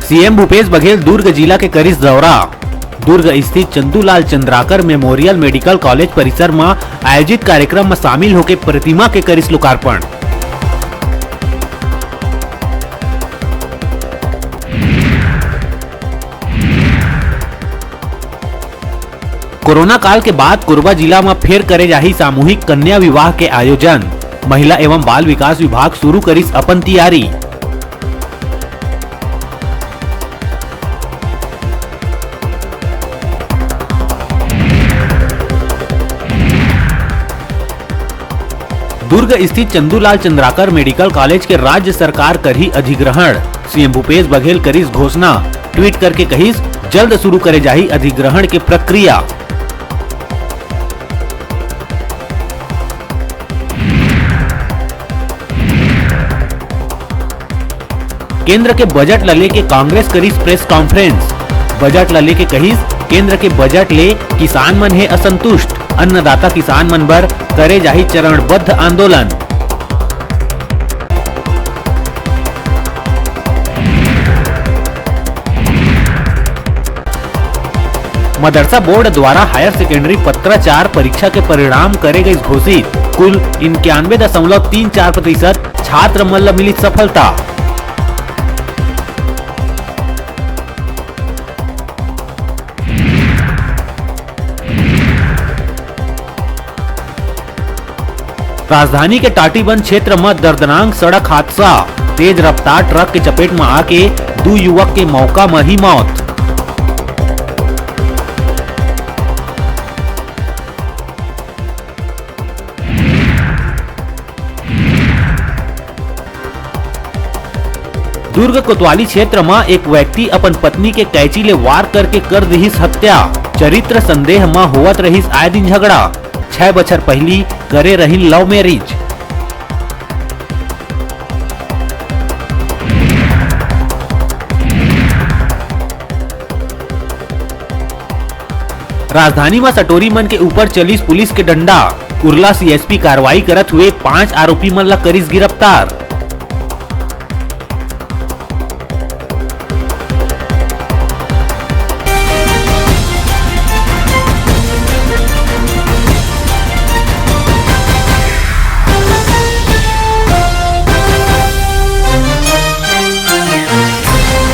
CM Bhupesh Baghel दुर्ग जिला के करिस दौरा। दुर्ग स्थित Chandulal Chandrakar memorial medical college परिसर में आयोजित कार्यक्रम में शामिल होकर प्रतिमा के करिस लोकार्पण। कोरोना काल के बाद कोरबा जिला में फिर करे जाही सामूहिक कन्या विवाह के आयोजन। महिला एवं बाल विकास विभाग शुरू करिस अपन तैयारी। दुर्ग स्थित चंदूलाल चंद्राकर मेडिकल कॉलेज के राज्य सरकार करी अधिग्रहण। सीएम भूपेश बघेल करिस घोषणा। ट्वीट करके कहिस जल्द शुरू करे जाही अधिग्रहण के प्रक्रिया। केंद्र के बजट लले के कांग्रेस करिस प्रेस कॉन्फ्रेंस। बजट लले के कहिस केंद्र के बजट ले किसान मन है असंतुष्ट। अन्नदाता किसान मन बर करे जाही चरणबद्ध आंदोलन। मदरसा बोर्ड द्वारा हायर सेकेंडरी पत्राचार परीक्षा के परिणाम करे गए घोषित। कुल 91.34% छात्र मन ला मिली सफलता। राजधानी के टाटीबंध क्षेत्र में दर्दनाक सड़क हादसा। तेज रफ्तार ट्रक के चपेट में आके 2 युवक के मौका में ही मौत। दुर्ग कोतवाली क्षेत्र में एक व्यक्ति अपन पत्नी के कैंची ले वार करके कर दिहिस हत्या। चरित्र संदेह में होवत रहिस आए दिन झगड़ा। 6 बछर पहली करे रही लव मैरिज। राजधानी में सटोरी मन के ऊपर चलिस पुलिस के डंडा। उरला सीएसपी कार्रवाई करत हुए 5 आरोपी मन ला करिस गिरफ्तार।